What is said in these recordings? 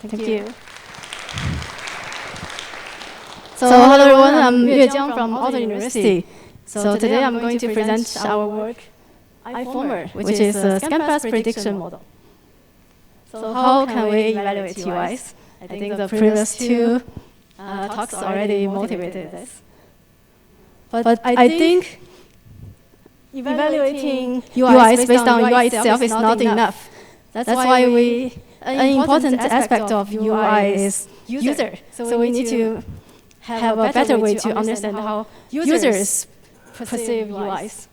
Thank you. So hello everyone, I'm Yue Jiang from Auto University. So today I'm going to present our work, EyeFormer, which is a Scanpaths prediction model. So how can we evaluate UIs? I think the previous two talks already motivated this. But I think evaluating UIs based on UI itself is not enough. That's why an important aspect of UI is user. So we need to have a better way to understand how users perceive UIs.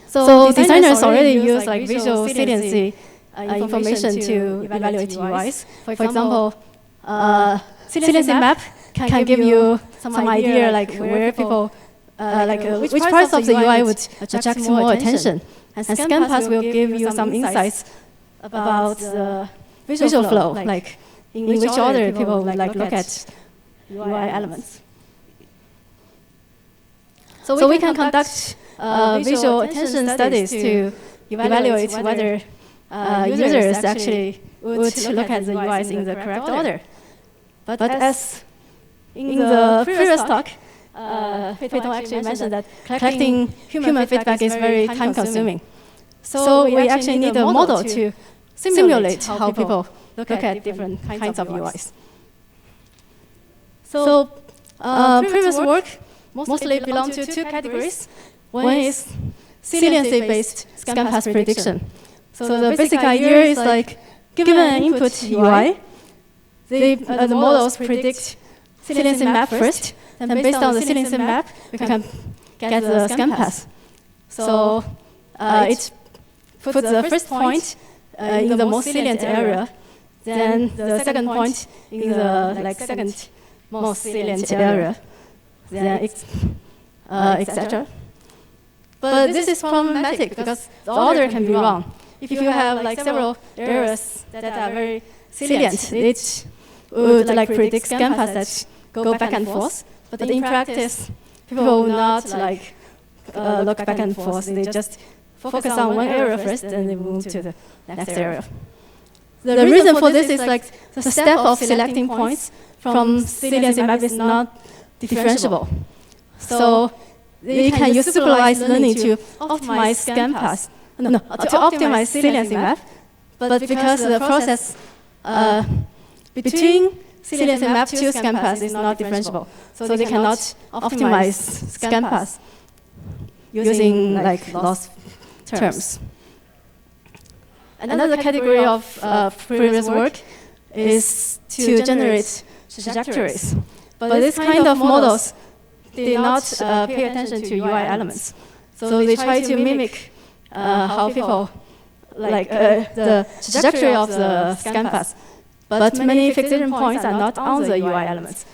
So designers already use like visual saliency information to evaluate UIs. For example, saliency map can give you some idea like where people, which parts of the UI would attract more attention. And Scanpaths will give you some insights about the visual flow, like in which order people would look at UI elements. So we can conduct visual attention studies to evaluate whether users actually would look at the UIs in the correct order. But as in the previous talk, Peiton actually mentioned that collecting human feedback is very time-consuming. So we actually need a model to simulate how people look at different kinds of UIs. So previous work mostly belong to two categories. One is saliency-based Scanpaths prediction. So the basic idea is like, given an input UI, the models predict saliency map first, and based on the saliency map, we can get the Scanpaths. So it puts the first point in the most salient area, then the second point in the second most salient area, then etc. But this is problematic because the order can be wrong. If you have several areas that are very salient, it would predict Scanpaths that go back and forth. But in practice, people will not look back and forth. They just focus on one area first, and they move to the next area. The reason for this is the step of selecting points from saliency map is not differentiable. So you can use supervised learning to optimize Scanpaths, to optimize saliency map. But because the process between saliency map to Scanpaths is not differentiable, so they cannot optimize Scanpaths using loss terms. Another category of previous work is to generate trajectories. But this kind of models did not pay attention to UI elements. So they try to mimic how people the trajectory of the Scanpaths. But many fixation points are not on the UI elements.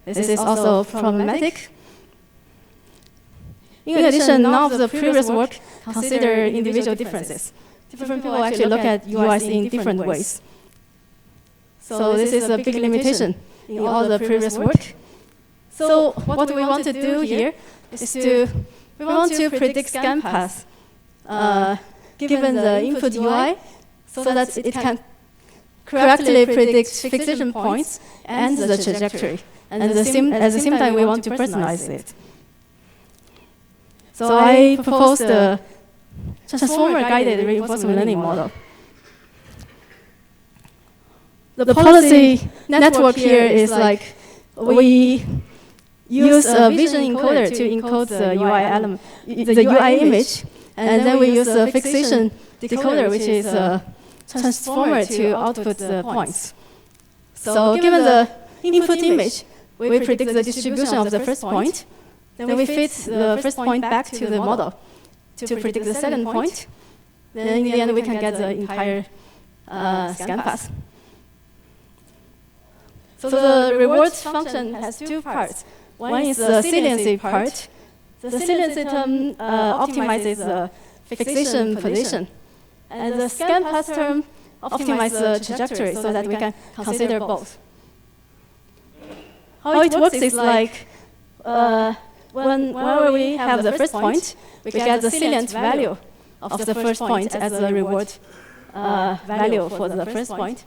This is also problematic. In addition, none of the previous work consider individual differences. Different people actually look at UIs in different ways. So this is a big limitation in all the previous work. So what we want to do here is we want to predict Scanpaths given the input UI so that it can correctly predict fixation points and the trajectory. And at the same time, we want to personalize it. So I proposed the transformer-guided reinforcement learning model. The policy network here is we use a vision encoder to encode the UI element, the UI image, and then we use a fixation decoder, which is a transformer to output the points. So given the input image, we predict the distribution of the first point. Then we fit the first point back to the model to predict the second point. Then in the end, we can get the entire Scanpaths. So the reward function has two parts. One is the saliency part. The saliency term optimizes the fixation position. And the Scanpaths term optimizes the trajectory so that we can consider both. How it works is whenever we have the first point, we get the salient value of the first point as the reward value for the first point.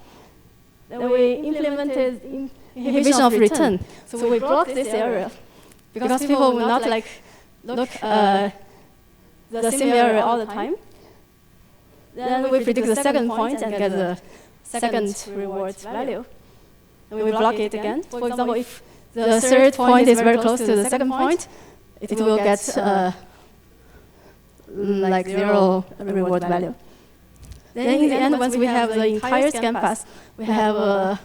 Then we implemented inhibition of return. So we block this area because people will not like look the same area all the time. Then we predict the second point and get the second reward value. And we block it again. For example, if the third point is very close to the second point, it will get like 0 reward value. Then in the end, once we have the entire Scanpaths, we have a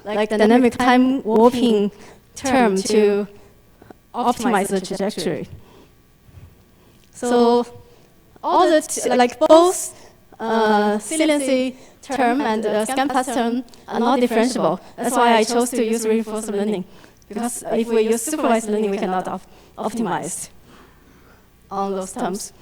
like dynamic time warping term to optimize the trajectory. So all the like both saliency term and Scanpaths term are not differentiable. That's why I chose to use reinforced learning, because if we use supervised learning, we cannot optimize on those terms.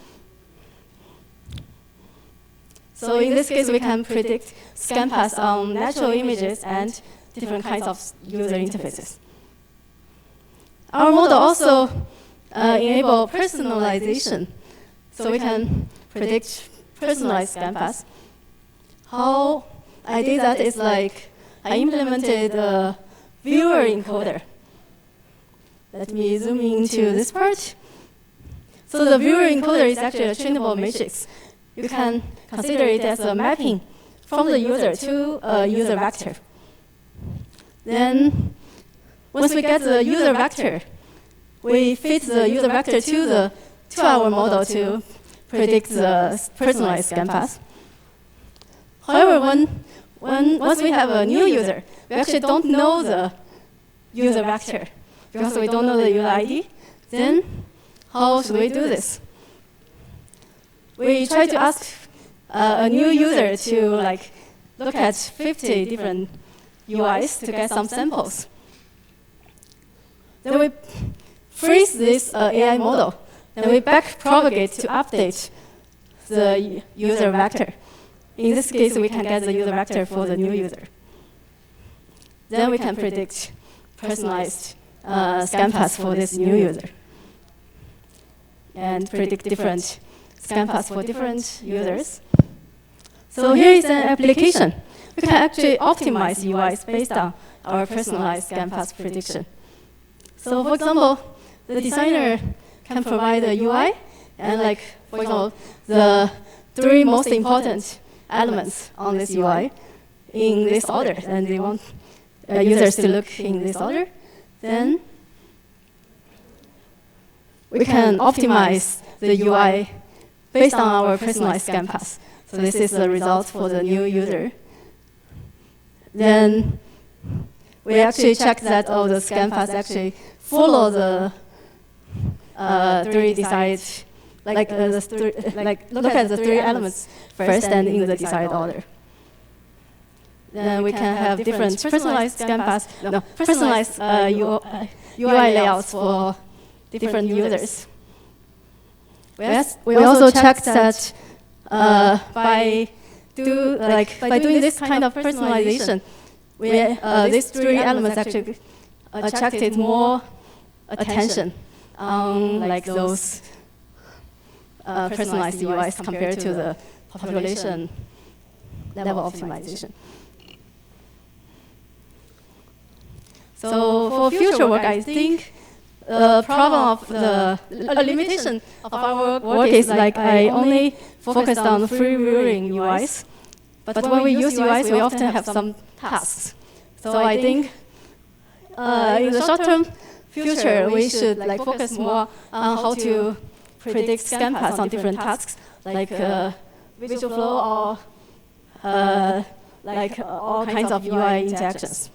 So in this case, we can predict Scanpaths on natural images and different kinds of user interfaces. Our model also enable personalization. So we can predict personalized Scanpaths. How I did that is like I implemented a viewer encoder. Let me zoom into this part. So the viewer encoder is actually a trainable matrix. You can consider it as a mapping from the user to a user vector. Then once we get the user vector, we fit the user vector to our model to predict the personalized Scanpath. However, once we have a new user, we actually don't know the user vector because we don't know the user ID. Then how should we do this? We try to ask a new user to like look at 50 different UIs to get some samples. Then we freeze this AI model. Then we back propagate to update the user vector. In this case, we can get the user vector for the new user. Then we can predict personalized Scanpaths for this new user and predict different Scanpaths for different users. So here is an application. We can actually optimize UIs based on our personalized Scanpath prediction. So for example, the designer can provide a UI and like, for example, the 3 most important elements on this UI in this order, and they want users to look in this order. Then we can optimize the UI based on our personalized Scanpath. So this is the result for the new user. Then we actually check that all the Scanpaths actually follow the 3 desired, look at the 3 elements first and in the desired order. Then we can have different personalized Scanpaths, personalized UI layouts for different users. We also checked that by doing this kind of personalization, these 3 elements actually attracted more attention on like those personalized UIs compared to the population level optimization. So for future work, I think the problem of the limitation of our work is like I only focused on free viewing UIs. But when we use UIs, we often have some tasks. So I think in the short-term future, we should like focus more on how to predict Scanpaths on different tasks, like visual flow or like all kinds of UI interactions.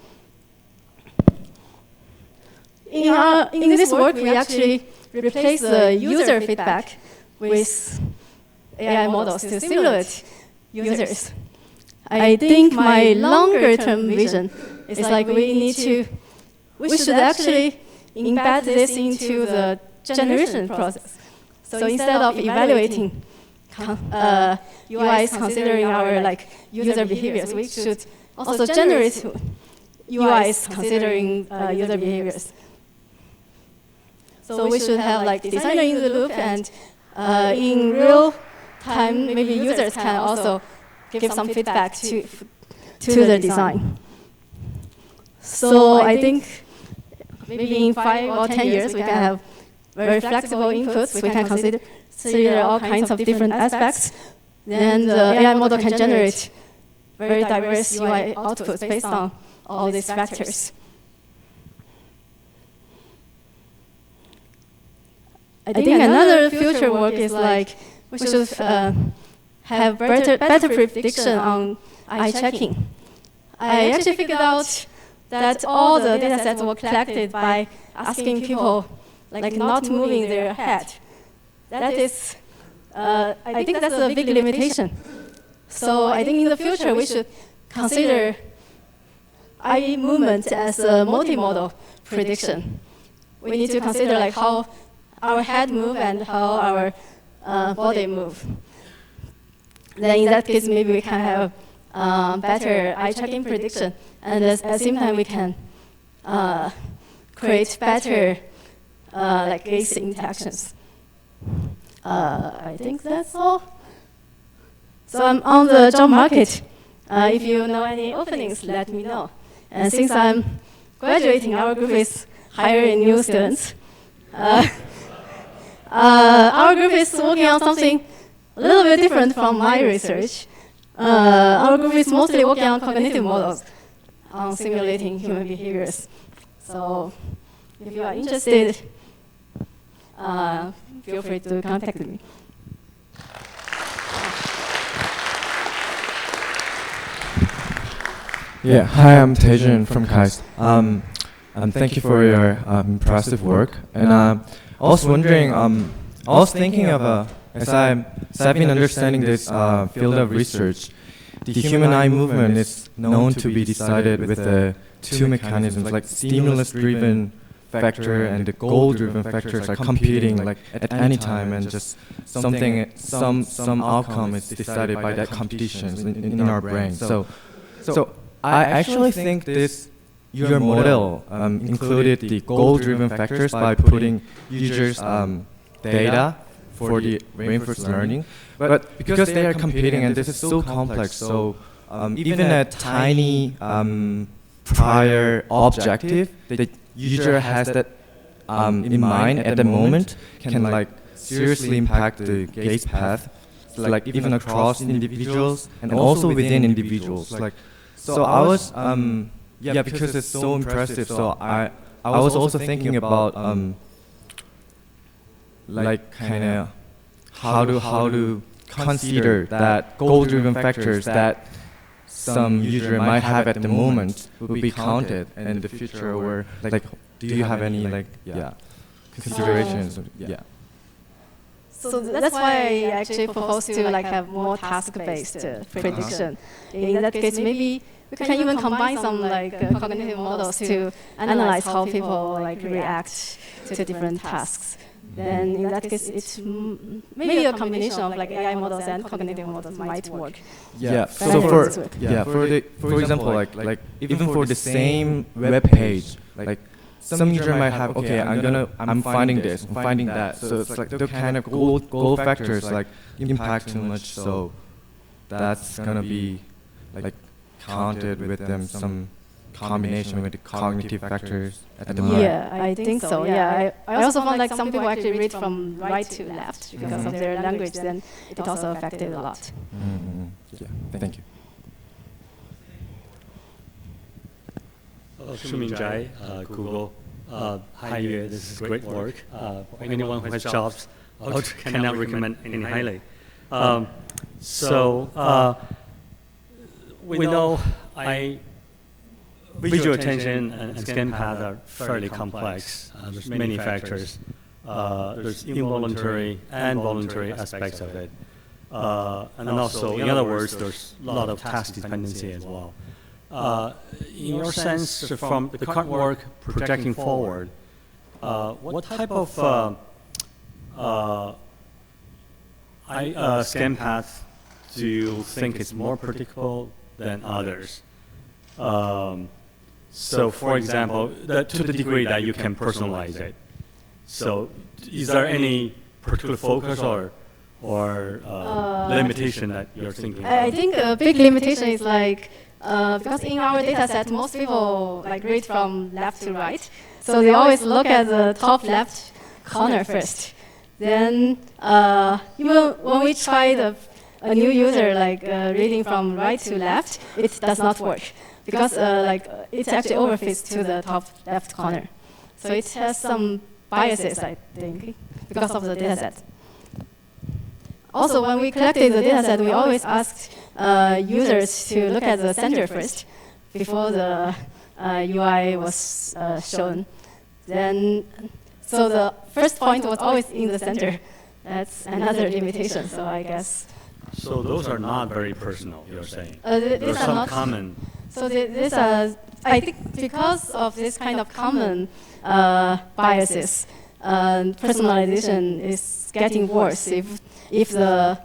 In this work, we actually replace the user feedback with AI models to simulate users. I think my longer-term vision is like we should actually embed this into the generation process. So instead of evaluating UIs considering our like user behaviors, we should also generate UIs considering user behaviors. So we should have like designer in the loop, and in real time, maybe users can also give some feedback to the design. So I think maybe in 5 or 10 years, we can have very flexible inputs. We can consider all kinds of different aspects. Then the AI model can generate very diverse UI outputs based on all these factors. I think another future work is like we should have better prediction on eye checking. I actually figured out that all the data sets were collected by asking people like not moving their head. That is, I think that's a big limitation. So I think in the future we should consider eye movement as a multimodal prediction. We need to consider like how our head move and how our body move. Then in that case, maybe we can have better eye tracking prediction, and at the same time we can create better like gaze interactions. I think that's all. So I'm on the job market. If you know any openings, let me know. And since I'm graduating, our group is hiring new students. Our group is working on something a little bit different from my research. Our group is mostly working on cognitive models, on simulating human behaviors. So if you are interested, feel free to contact me. Yeah, hi, I'm Taejun from KAIST. And thank you for your impressive work. And I was wondering, I was thinking of, as I've been understanding this field of research, the human eye movement is known to be decided with two mechanisms, like stimulus-driven factor and the goal-driven factors are competing like at any time, and just some outcome is decided by that competition in our brain. So I actually think your model included the goal-driven factors by putting users' data for the reinforced learning, but because they are competing and this is so complex, so even a tiny prior objective the user has that in mind at the moment can like seriously impact the gaze path, like even across individuals and also within individuals. So I was because it's so impressive. So I was also thinking about like kind of how to consider that goal-driven factors that some user might have at the moment will be counted in the future, or like do you have any considerations? So that's why I actually propose to like have more task-based prediction. In that case, maybe we can even combine some like cognitive models to analyze how people like react to different tasks. Then in that case, it's maybe a combination of like AI models and cognitive models might work. Yeah. So for example, like even for the same web page, like some user might have, okay, I'm finding this, I'm finding that. So it's like the kind of goal factors like impact too much. So that's gonna be like counted with them some combination with the cognitive factors at the moment. Yeah, I think so. Yeah, I also found like some people actually read from right to left because of their language. Then it also affected a lot. Yeah, thank you. Shuming Jai, Google. Hi, this is great work. For anyone who has jobs, I cannot recommend any highly. We know visual attention and Scanpaths are fairly complex. There's many factors. There's involuntary and voluntary aspects of it. And also, in other words, there's a lot of task dependency as well. In your sense, from the current work projecting forward, what type of Scanpath do you think is more predictable than others? So, for example, to the degree that you can personalize it. So, is there any particular focus or or limitation that you're thinking about? I think a big limitation is like, because in our data set, most people like read from left to right. So they always look at the top left corner first. Then even when we try a new user like reading from right to left, it does not work because like it actually overfits to the top left corner. So it has some biases, I think, because of the data set. Also, when we collected the data set, we always asked users to look at the center first before the UI was shown. Then, so the first point was always in the center. That's another limitation, so I guess. So those are not very personal, you're saying? There are some common. So these are, I think because of this kind of common biases, personalization is getting worse if the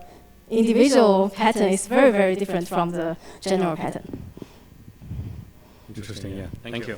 individual pattern is very, very different from the general pattern. Interesting, yeah. Thank you.